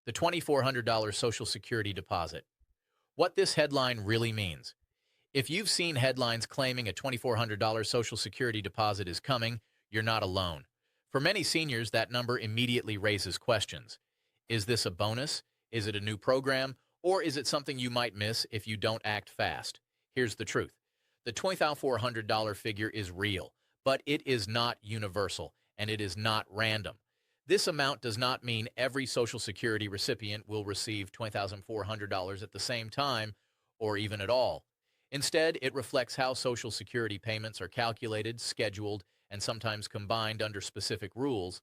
The $2,400 Social Security deposit. What this headline really means. If you've seen headlines claiming a $2,400 Social Security deposit is coming, you're not alone. For many seniors, that number immediately raises questions. Is this a bonus? Is it a new program? Or is it something you might miss if you don't act fast? Here's the truth. The $2,400 figure is real, but it is not universal, and it is not random. This amount does not mean every Social Security recipient will receive $2,400 at the same time or even at all. Instead, it reflects how Social Security payments are calculated, scheduled, and sometimes combined under specific rules.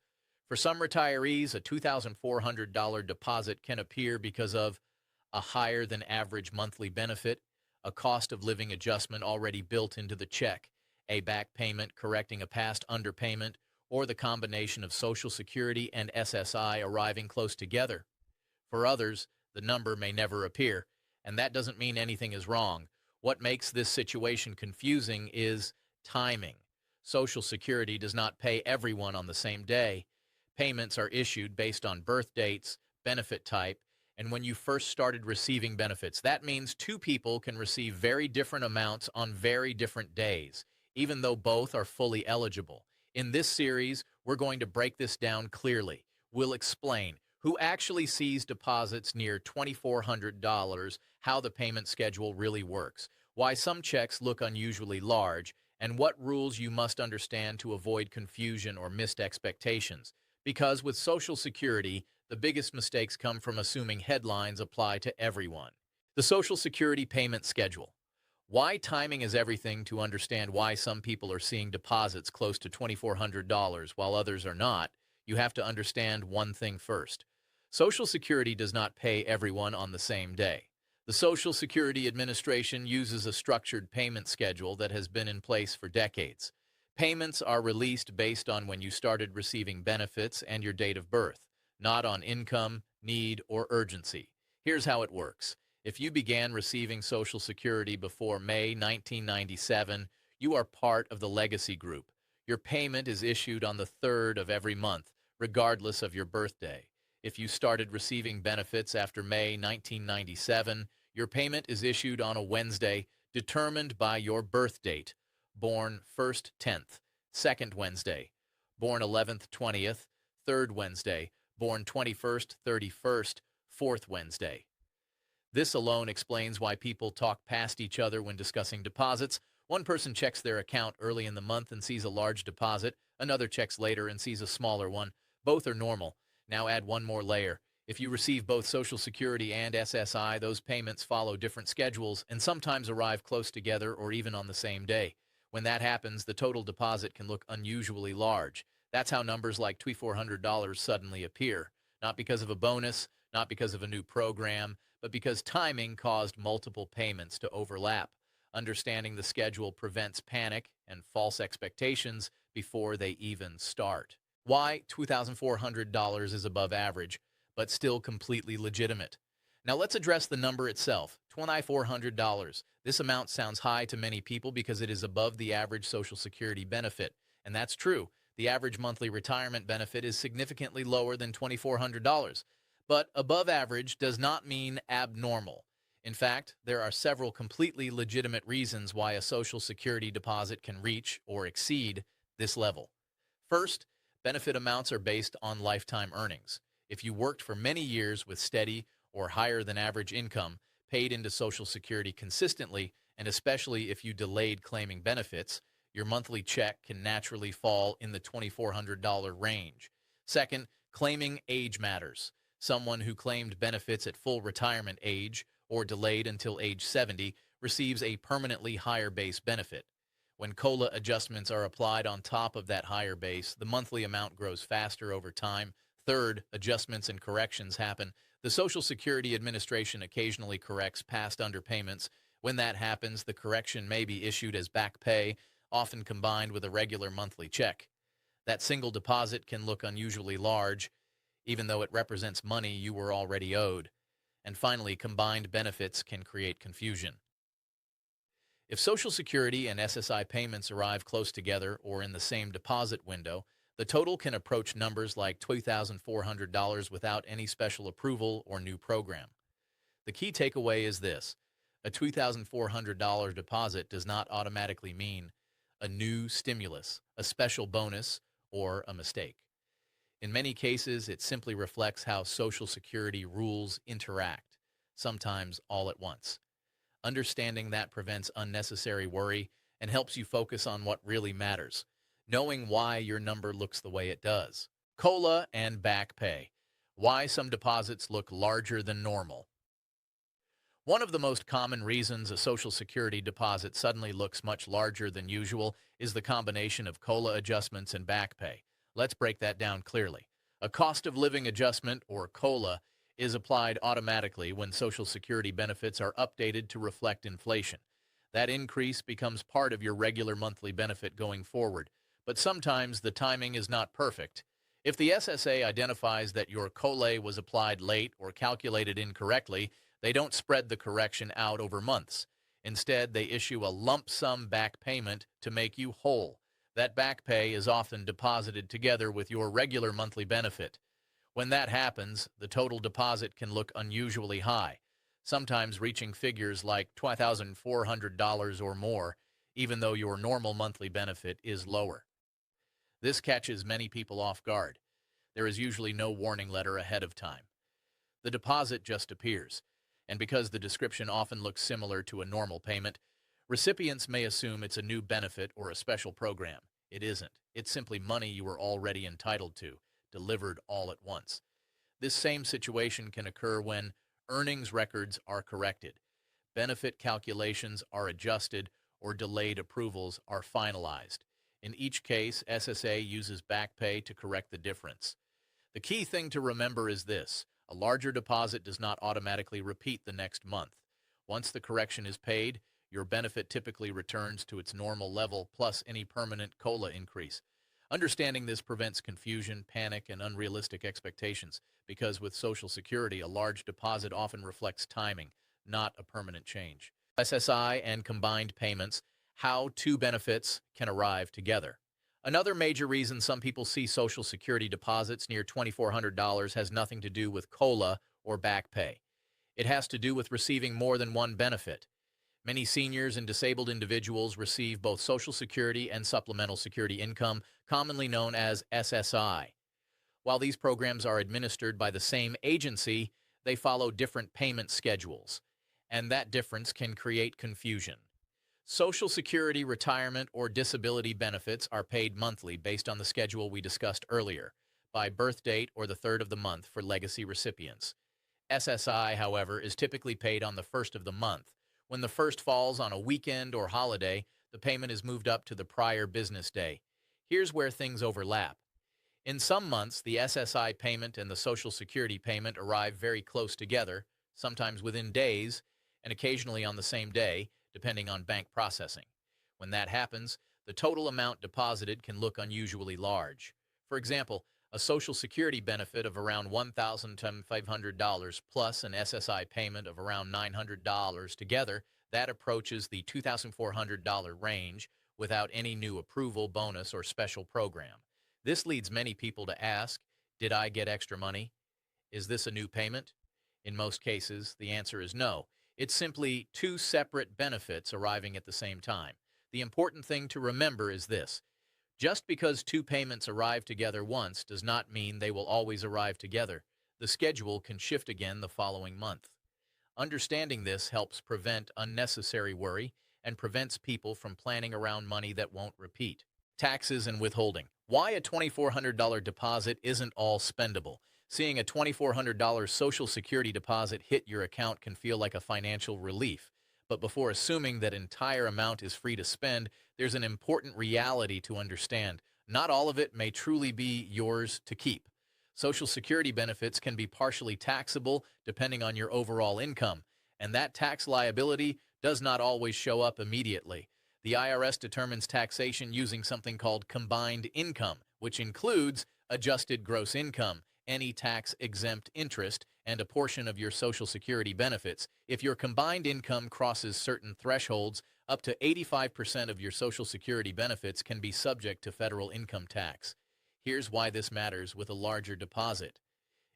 For some retirees, a $2,400 deposit can appear because of a higher than average monthly benefit, a cost of living adjustment already built into the check, a back payment correcting a past underpayment, or the combination of Social Security and SSI arriving close together. For others, the number may never appear, and that doesn't mean anything is wrong. What makes this situation confusing is timing. Social Security does not pay everyone on the same day. Payments are issued based on birth dates, benefit type, and when you first started receiving benefits. That means two people can receive very different amounts on very different days, even though both are fully eligible. In this series, we're going to break this down clearly. We'll explain who actually sees deposits near $2,400, how the payment schedule really works, why some checks look unusually large, and what rules you must understand to avoid confusion or missed expectations. Because with Social Security, the biggest mistakes come from assuming headlines apply to everyone. The Social Security payment schedule. Why timing is everything to understand why some people are seeing deposits close to $2,400 while others are not. You have to understand one thing first. Social Security does not pay everyone on the same day. The Social Security Administration uses a structured payment schedule that has been in place for decades. Payments are released based on when you started receiving benefits and your date of birth, not on income, need, or urgency. Here's how it works. If you began receiving Social Security before May 1997, you are part of the legacy group. Your payment is issued on the 3rd of every month, regardless of your birthday. If you started receiving benefits after May 1997, your payment is issued on a Wednesday determined by your birth date, born 1st 10th, 2nd Wednesday, born 11th 20th, 3rd Wednesday, born 21st 31st, 4th Wednesday. This alone explains why people talk past each other when discussing deposits. One person checks their account early in the month and sees a large deposit. Another checks later and sees a smaller one. Both are normal. Now add one more layer. If you receive both Social Security and SSI, those payments follow different schedules and sometimes arrive close together or even on the same day. When that happens, the total deposit can look unusually large. That's how numbers like $2,400 suddenly appear. Not because of a bonus, not because of a new program, but because timing caused multiple payments to overlap. Understanding the schedule prevents panic and false expectations before they even start. Why $2,400 is above average, but still completely legitimate. Now let's address the number itself, $2,400. This amount sounds high to many people because it is above the average Social Security benefit, and that's true. The average monthly retirement benefit is significantly lower than $2,400. But above average does not mean abnormal. In fact, there are several completely legitimate reasons why a Social Security deposit can reach or exceed this level. First, benefit amounts are based on lifetime earnings. If you worked for many years with steady or higher than average income, paid into Social Security consistently, and especially if you delayed claiming benefits, your monthly check can naturally fall in the $2,400 range. Second, claiming age matters. Someone who claimed benefits at full retirement age or delayed until age 70 receives a permanently higher base benefit. When COLA adjustments are applied on top of that higher base, the monthly amount grows faster over time. Third, adjustments and corrections happen. The Social Security Administration occasionally corrects past underpayments. When that happens, the correction may be issued as back pay, often combined with a regular monthly check. That single deposit can look unusually large, even though it represents money you were already owed. And finally, combined benefits can create confusion. If Social Security and SSI payments arrive close together or in the same deposit window, The total can approach numbers like $2,400 without any special approval or new program. The key takeaway is this: a $2,400 deposit does not automatically mean a new stimulus, a special bonus, or a mistake. In many cases, it simply reflects how Social Security rules interact, sometimes all at once. Understanding that prevents unnecessary worry and helps you focus on what really matters, knowing why your number looks the way it does. COLA and back pay. Why some deposits look larger than normal. One of the most common reasons a Social Security deposit suddenly looks much larger than usual is the combination of COLA adjustments and back pay. Let's break that down clearly. A cost of living adjustment, or COLA, is applied automatically when Social Security benefits are updated to reflect inflation. That increase becomes part of your regular monthly benefit going forward, but sometimes the timing is not perfect. If the SSA identifies that your COLA was applied late or calculated incorrectly, they don't spread the correction out over months. Instead, they issue a lump sum back payment to make you whole. That back pay is often deposited together with your regular monthly benefit. When that happens, the total deposit can look unusually high, sometimes reaching figures like $2,400 or more, even though your normal monthly benefit is lower. This catches many people off guard. There is usually no warning letter ahead of time. The deposit just appears, and because the description often looks similar to a normal payment, recipients may assume it's a new benefit or a special program. It isn't. It's simply money you were already entitled to, delivered all at once. This same situation can occur when earnings records are corrected, benefit calculations are adjusted, or delayed approvals are finalized. In each case, SSA uses back pay to correct the difference. The key thing to remember is this: a larger deposit does not automatically repeat the next month. Once the correction is paid, your benefit typically returns to its normal level plus any permanent COLA increase. Understanding this prevents confusion, panic, and unrealistic expectations, because with Social Security, a large deposit often reflects timing, not a permanent change. SSI and combined payments, how two benefits can arrive together. Another major reason some people see Social Security deposits near $2,400 has nothing to do with COLA or back pay. It has to do with receiving more than one benefit. Many seniors and disabled individuals receive both Social Security and supplemental security income, commonly known as SSI. While these programs are administered by the same agency, they follow different payment schedules, and that difference can create confusion. Social Security, retirement, or disability benefits are paid monthly based on the schedule we discussed earlier, by birth date or the third of the month for legacy recipients. SSI, however, is typically paid on the first of the month. When the first falls on a weekend or holiday, the payment is moved up to the prior business day. Here's where things overlap. In some months, the SSI payment and the Social Security payment arrive very close together, sometimes within days, and occasionally on the same day, depending on bank processing. When that happens, the total amount deposited can look unusually large. For example, a Social Security benefit of around $1,500 plus an SSI payment of around $900 together, that approaches the $2,400 range without any new approval, bonus, or special program. This leads many people to ask, did I get extra money? Is this a new payment? In most cases, the answer is no. It's simply two separate benefits arriving at the same time. The important thing to remember is this: just because two payments arrive together once does not mean they will always arrive together. The schedule can shift again the following month. Understanding this helps prevent unnecessary worry and prevents people from planning around money that won't repeat. Taxes and withholding. Why a $2,400 deposit isn't all spendable. Seeing a $2,400 Social Security deposit hit your account can feel like a financial relief. But before assuming that entire amount is free to spend, there's an important reality to understand. Not all of it may truly be yours to keep. Social Security benefits can be partially taxable depending on your overall income, and that tax liability does not always show up immediately. The IRS determines taxation using something called combined income, which includes adjusted gross income, any tax-exempt interest, and a portion of your Social Security benefits. If your combined income crosses certain thresholds, up to 85% of your Social Security benefits can be subject to federal income tax. Here's why this matters with a larger deposit.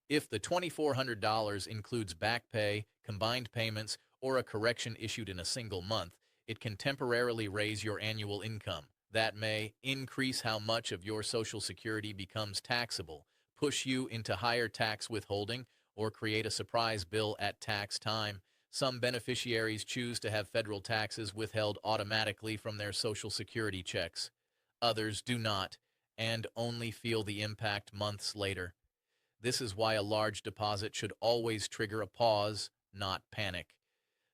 If the $2,400 includes back pay, combined payments, or a correction issued in a single month, it can temporarily raise your annual income. That may increase how much of your Social Security becomes taxable, push you into higher tax withholding, or create a surprise bill at tax time. Some beneficiaries choose to have federal taxes withheld automatically from their Social Security checks. Others do not, and only feel the impact months later. This is why a large deposit should always trigger a pause, not panic.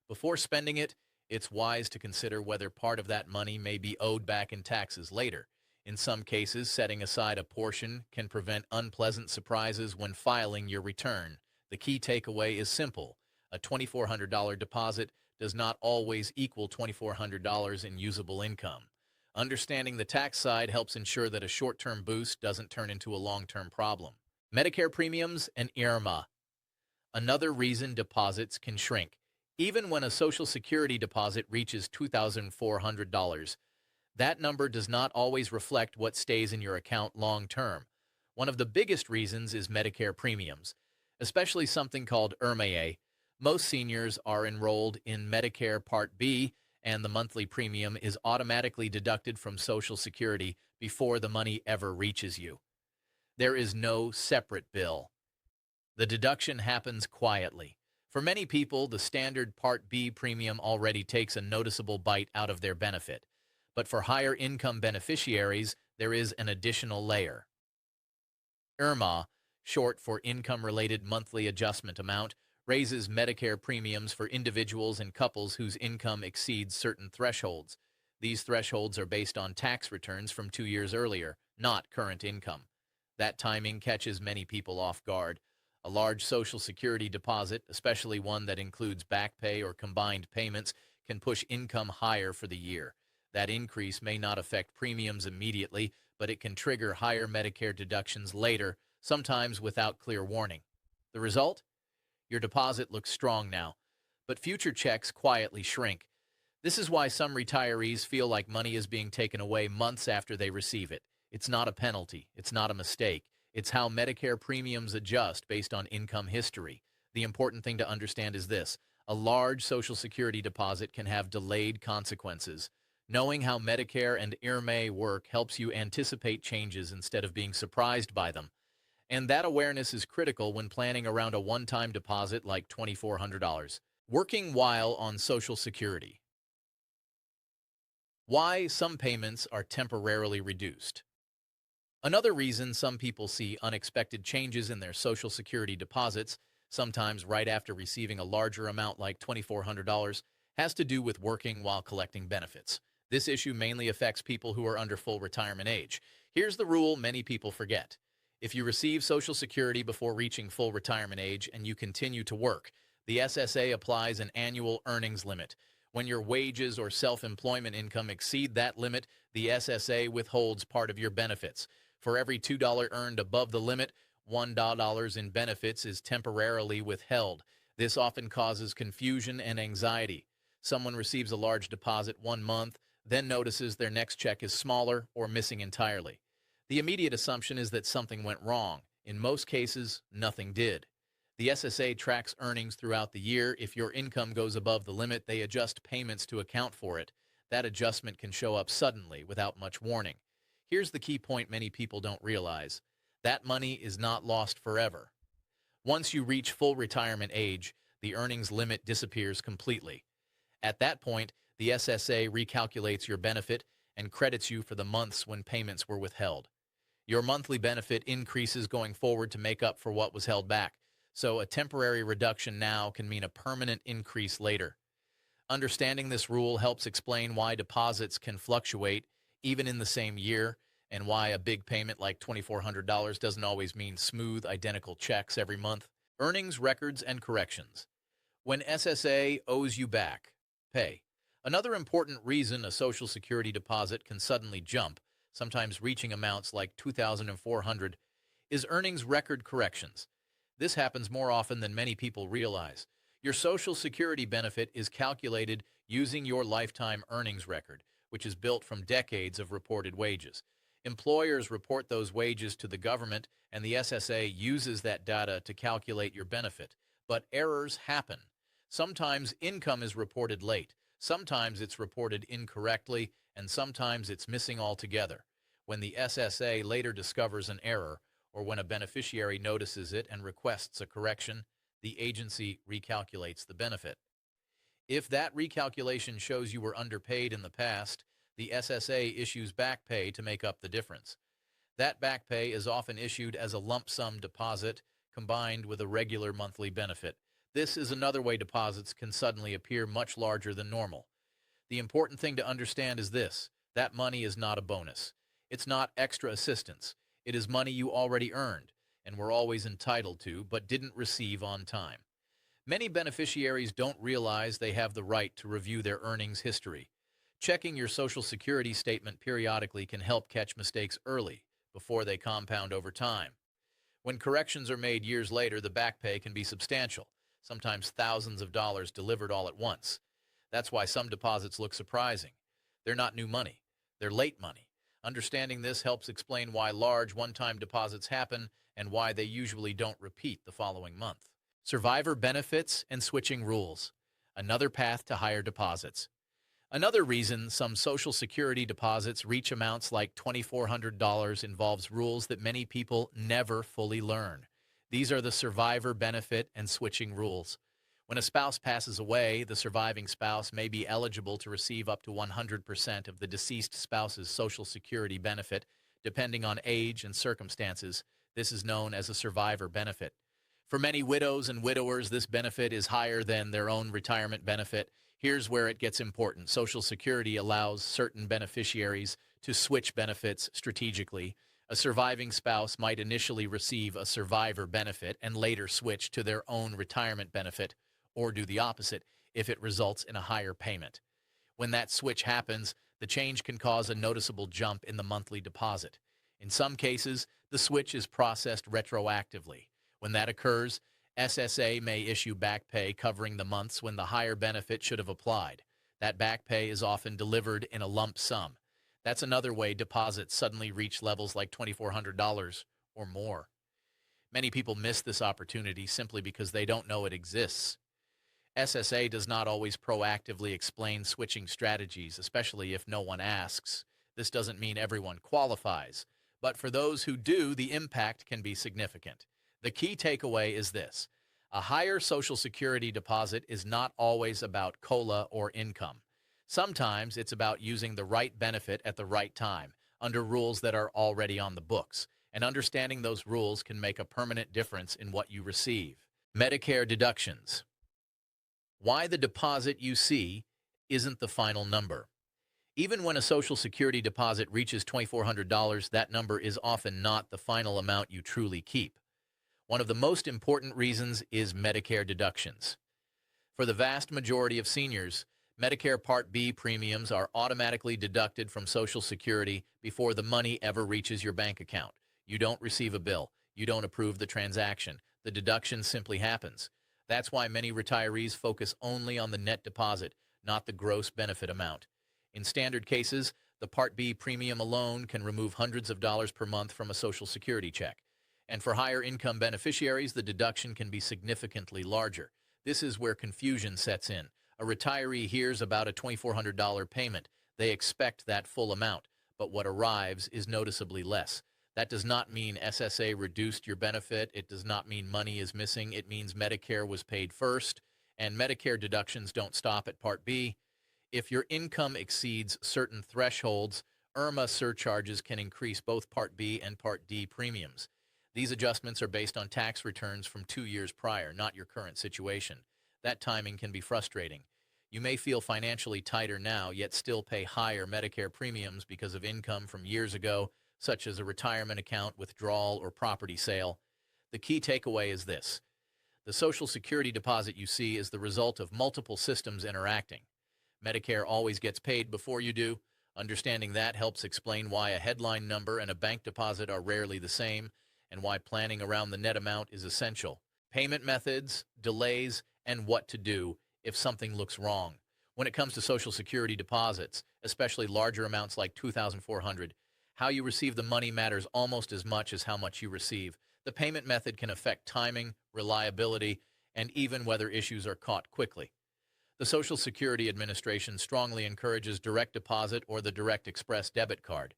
Before spending it, it's wise to consider whether part of that money may be owed back in taxes later. In some cases, setting aside a portion can prevent unpleasant surprises when filing your return. The key takeaway is simple. A $2,400 deposit does not always equal $2,400 in usable income. Understanding the tax side helps ensure that a short-term boost doesn't turn into a long-term problem. Medicare premiums and IRMA. Another reason deposits can shrink. Even when a Social Security deposit reaches $2,400, that number does not always reflect what stays in your account long term. One of the biggest reasons is Medicare premiums, especially something called IRMA. Most seniors are enrolled in Medicare Part B, and the monthly premium is automatically deducted from Social Security before the money ever reaches you. There is no separate bill. The deduction happens quietly. For many people, the standard Part B premium already takes a noticeable bite out of their benefit. But for higher income beneficiaries, there is an additional layer. IRMA, short for Income-Related Monthly Adjustment Amount, raises Medicare premiums for individuals and couples whose income exceeds certain thresholds. These thresholds are based on tax returns from 2 years earlier, not current income. That timing catches many people off guard. A large Social Security deposit, especially one that includes back pay or combined payments, can push income higher for the year. That increase may not affect premiums immediately, but it can trigger higher Medicare deductions later, sometimes without clear warning. The result? Your deposit looks strong now, but future checks quietly shrink. This is why some retirees feel like money is being taken away months after they receive it. It's not a penalty. It's not a mistake. It's how Medicare premiums adjust based on income history. The important thing to understand is this: a large Social Security deposit can have delayed consequences. Knowing how Medicare and IRMA work helps you anticipate changes instead of being surprised by them. And that awareness is critical when planning around a one-time deposit like $2,400. Working while on Social Security. Why some payments are temporarily reduced. Another reason some people see unexpected changes in their Social Security deposits, sometimes right after receiving a larger amount like $2,400, has to do with working while collecting benefits. This issue mainly affects people who are under full retirement age. Here's the rule many people forget. If you receive Social Security before reaching full retirement age and you continue to work, the SSA applies an annual earnings limit. When your wages or self-employment income exceed that limit, the SSA withholds part of your benefits. For every $2 earned above the limit, $1 in benefits is temporarily withheld. This often causes confusion and anxiety. Someone receives a large deposit one month, then notices their next check is smaller or missing entirely. The immediate assumption is that something went wrong. In most cases, nothing did. The SSA tracks earnings throughout the year. If your income goes above the limit, they adjust payments to account for it. That adjustment can show up suddenly without much warning. Here's the key point many people don't realize. That money is not lost forever. Once you reach full retirement age, the earnings limit disappears completely. At that point, the SSA recalculates your benefit and credits you for the months when payments were withheld. Your monthly benefit increases going forward to make up for what was held back, so a temporary reduction now can mean a permanent increase later. Understanding this rule helps explain why deposits can fluctuate even in the same year, and why a big payment like $2,400 doesn't always mean smooth, identical checks every month. Earnings records and corrections. When SSA owes you back, pay. Another important reason a Social Security deposit can suddenly jump, sometimes reaching amounts like $2,400, is earnings record corrections. This happens more often than many people realize. Your Social Security benefit is calculated using your lifetime earnings record, which is built from decades of reported wages. Employers report those wages to the government, and the SSA uses that data to calculate your benefit. But errors happen. Sometimes income is reported late, sometimes it's reported incorrectly, and sometimes it's missing altogether. When the SSA later discovers an error, or when a beneficiary notices it and requests a correction, the agency recalculates the benefit. If that recalculation shows you were underpaid in the past, the SSA issues back pay to make up the difference. That back pay is often issued as a lump sum deposit combined with a regular monthly benefit. This is another way deposits can suddenly appear much larger than normal. The important thing to understand is this: that money is not a bonus. It's not extra assistance. It is money you already earned and were always entitled to, but didn't receive on time. Many beneficiaries don't realize they have the right to review their earnings history. Checking your Social Security statement periodically can help catch mistakes early, before they compound over time. When corrections are made years later, the back pay can be substantial, sometimes thousands of dollars delivered all at once. That's why some deposits look surprising. They're not new money. They're late money. Understanding this helps explain why large one-time deposits happen and why they usually don't repeat the following month. Survivor benefits and switching rules. Another path to higher deposits. Another reason some Social Security deposits reach amounts like $2,400 involves rules that many people never fully learn. These are the survivor benefit and switching rules. When a spouse passes away, the surviving spouse may be eligible to receive up to 100% of the deceased spouse's Social Security benefit, depending on age and circumstances. This is known as a survivor benefit. For many widows and widowers, this benefit is higher than their own retirement benefit. Here's where it gets important. Social Security allows certain beneficiaries to switch benefits strategically. A surviving spouse might initially receive a survivor benefit and later switch to their own retirement benefit, or do the opposite if it results in a higher payment. When that switch happens, the change can cause a noticeable jump in the monthly deposit. In some cases, the switch is processed retroactively. When that occurs, SSA may issue back pay covering the months when the higher benefit should have applied. That back pay is often delivered in a lump sum. That's another way deposits suddenly reach levels like $2,400 or more. Many people miss this opportunity simply because they don't know it exists. SSA does not always proactively explain switching strategies, especially if no one asks. This doesn't mean everyone qualifies, but for those who do, the impact can be significant. The key takeaway is this: a higher Social Security deposit is not always about COLA or income. Sometimes it's about using the right benefit at the right time, under rules that are already on the books, and understanding those rules can make a permanent difference in what you receive. Medicare deductions. Why the deposit you see isn't the final number. Even when a Social Security deposit reaches $2,400, that number is often not the final amount you truly keep. One of the most important reasons is Medicare deductions. For the vast majority of seniors, Medicare Part B premiums are automatically deducted from Social Security before the money ever reaches your bank account. You don't receive a bill. You don't approve the transaction. The deduction simply happens. That's why many retirees focus only on the net deposit, not the gross benefit amount. In standard cases, the Part B premium alone can remove hundreds of dollars per month from a Social Security check. And for higher income beneficiaries, the deduction can be significantly larger. This is where confusion sets in. A retiree hears about a $2,400 payment. They expect that full amount, but what arrives is noticeably less. That does not mean SSA reduced your benefit. It does not mean money is missing. It means Medicare was paid first, and Medicare deductions don't stop at Part B. If your income exceeds certain thresholds, IRMA surcharges can increase both Part B and Part D premiums. These adjustments are based on tax returns from 2 years prior, not your current situation. That timing can be frustrating. You may feel financially tighter now, yet still pay higher Medicare premiums because of income from years ago, such as a retirement account, withdrawal, or property sale. The key takeaway is this: the Social Security deposit you see is the result of multiple systems interacting. Medicare always gets paid before you do. Understanding that helps explain why a headline number and a bank deposit are rarely the same, and why planning around the net amount is essential. Payment methods, delays, and what to do if something looks wrong. When it comes to Social Security deposits, especially larger amounts like $2,400, How you receive the money matters almost as much as how much you receive. The payment method can affect timing, reliability, and even whether issues are caught quickly. The Social Security Administration strongly encourages direct deposit or the direct express debit card.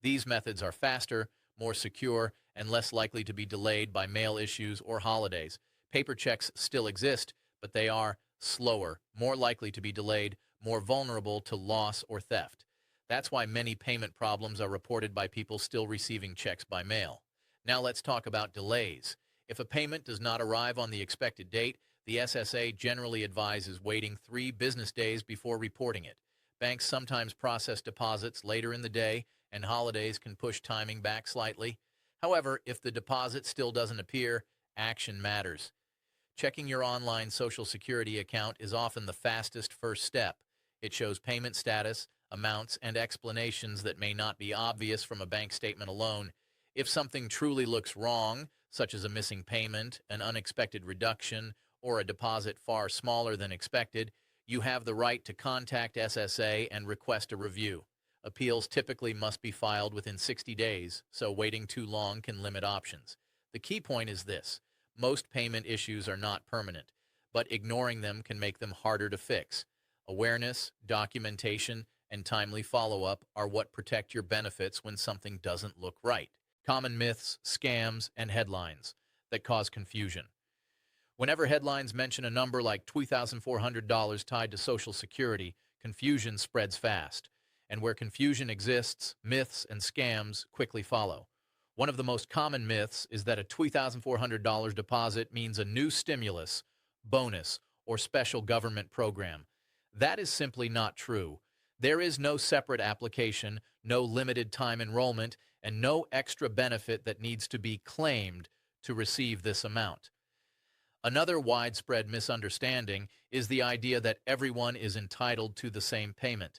These methods are faster, more secure, and less likely to be delayed by mail issues or holidays. Paper checks still exist, but they are slower, more likely to be delayed, more vulnerable to loss or theft. That's why many payment problems are reported by people still receiving checks by mail. Now let's talk about delays. If a payment does not arrive on the expected date, the SSA generally advises waiting 3 business days before reporting it. Banks sometimes process deposits later in the day, and holidays can push timing back slightly. However, if the deposit still doesn't appear, action matters. Checking your online Social Security account is often the fastest first step. It shows payment status, amounts, and explanations that may not be obvious from a bank statement alone. If something truly looks wrong, such as a missing payment, an unexpected reduction, or a deposit far smaller than expected, you have the right to contact SSA and request a review. Appeals typically must be filed within 60 days, so waiting too long can limit options. The key point is this: most payment issues are not permanent, but ignoring them can make them harder to fix. Awareness, documentation, and timely follow-up are what protect your benefits when something doesn't look right. Common myths, scams, and headlines that cause confusion. Whenever headlines mention a number like $2,400 tied to Social Security, confusion spreads fast. And where confusion exists, myths and scams quickly follow. One of the most common myths is that a $2,400 deposit means a new stimulus, bonus, or special government program. That is simply not true. There is no separate application, no limited time enrollment, and no extra benefit that needs to be claimed to receive this amount. Another widespread misunderstanding is the idea that everyone is entitled to the same payment.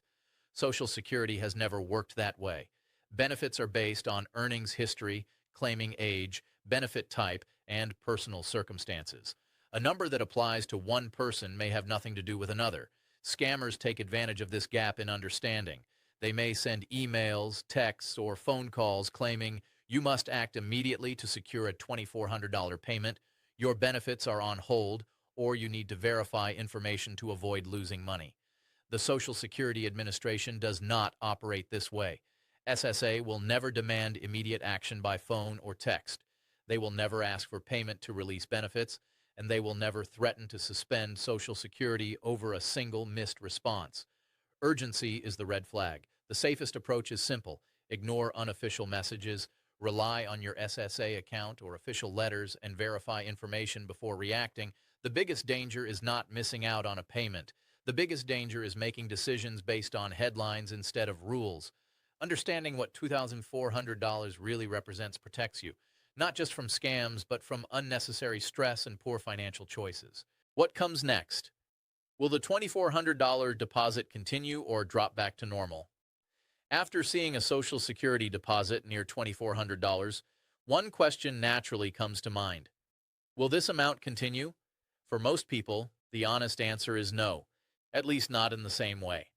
Social Security has never worked that way. Benefits are based on earnings history, claiming age, benefit type, and personal circumstances. A number that applies to one person may have nothing to do with another. Scammers take advantage of this gap in understanding. They may send emails, texts, or phone calls claiming you must act immediately to secure a $2,400 payment, your benefits are on hold, or you need to verify information to avoid losing money. The Social Security Administration does not operate this way. SSA will never demand immediate action by phone or text. They will never ask for payment to release benefits, and they will never threaten to suspend Social Security over a single missed response. Urgency is the red flag. The safest approach is simple: ignore unofficial messages, rely on your SSA account or official letters, and verify information before reacting. The biggest danger is not missing out on a payment. The biggest danger is making decisions based on headlines instead of rules. Understanding what $2,400 really represents protects you, not just from scams, but from unnecessary stress and poor financial choices. What comes next? Will the $2,400 deposit continue or drop back to normal? After seeing a Social Security deposit near $2,400, one question naturally comes to mind. Will this amount continue? For most people, the honest answer is no, at least not in the same way.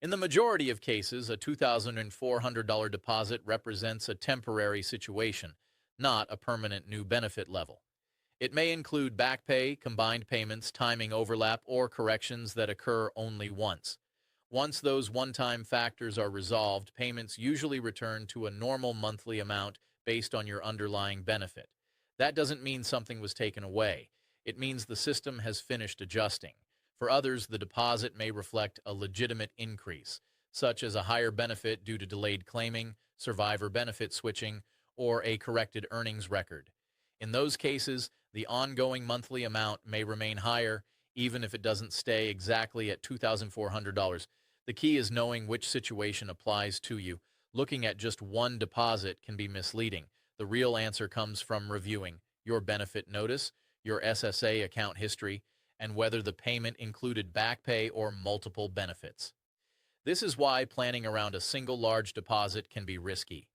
In the majority of cases, a $2,400 deposit represents a temporary situation, not a permanent new benefit level. It may include back pay, combined payments, timing overlap, or corrections that occur only once. Once those one-time factors are resolved, payments usually return to a normal monthly amount based on your underlying benefit. That doesn't mean something was taken away. It means the system has finished adjusting. For others, the deposit may reflect a legitimate increase, such as a higher benefit due to delayed claiming, survivor benefit switching, or a corrected earnings record. In those cases, the ongoing monthly amount may remain higher, even if it doesn't stay exactly at $2,400. The key is knowing which situation applies to you. Looking at just one deposit can be misleading. The real answer comes from reviewing your benefit notice, your SSA account history, and whether the payment included back pay or multiple benefits. This is why planning around a single large deposit can be risky.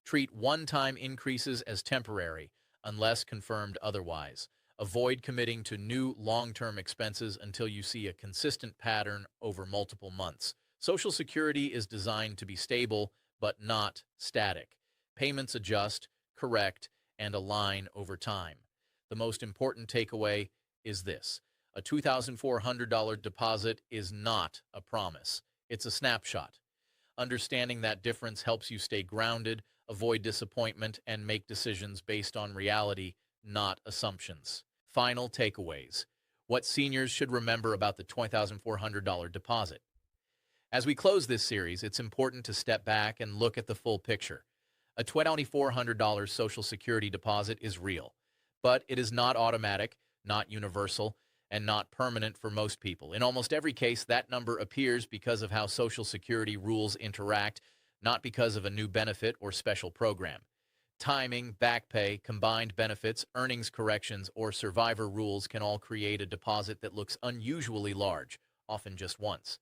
Treat one-time increases as temporary, unless confirmed otherwise. Avoid committing to new long-term expenses until you see a consistent pattern over multiple months. Social Security is designed to be stable, but not static. Payments adjust, correct, and align over time. The most important takeaway is this: a $2,400 deposit is not a promise, it's a snapshot. Understanding that difference helps you stay grounded, avoid disappointment, and make decisions based on reality, not assumptions. Final takeaways: what seniors should remember about the $2,400 deposit. As we close this series, it's important to step back and look at the full picture. A $2,400 Social Security deposit is real, but it is not automatic, not universal, and not permanent for most people. In almost every case, that number appears because of how Social Security rules interact, not because of a new benefit or special program. Timing, back pay, combined benefits, earnings corrections, or survivor rules can all create a deposit that looks unusually large, often just once.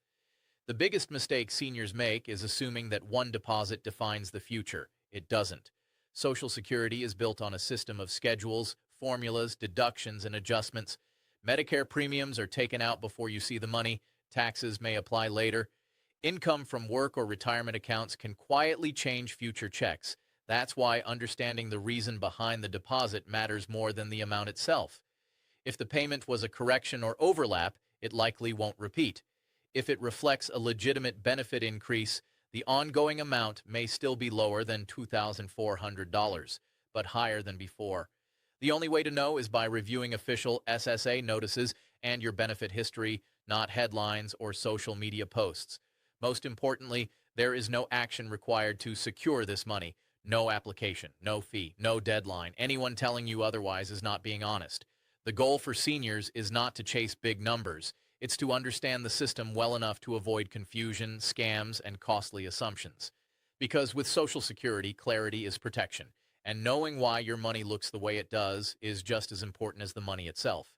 The biggest mistake seniors make is assuming that one deposit defines the future. It doesn't. Social Security is built on a system of schedules, formulas, deductions, and adjustments. Medicare premiums are taken out before you see the money. Taxes may apply later. Income from work or retirement accounts can quietly change future checks. That's why understanding the reason behind the deposit matters more than the amount itself. If the payment was a correction or overlap, it likely won't repeat. If it reflects a legitimate benefit increase, the ongoing amount may still be lower than $2,400, but higher than before. The only way to know is by reviewing official SSA notices and your benefit history, not headlines or social media posts. Most importantly, there is no action required to secure this money. No application, no fee, no deadline. Anyone telling you otherwise is not being honest. The goal for seniors is not to chase big numbers. It's to understand the system well enough to avoid confusion, scams, and costly assumptions. Because with Social Security, clarity is protection, and knowing why your money looks the way it does is just as important as the money itself.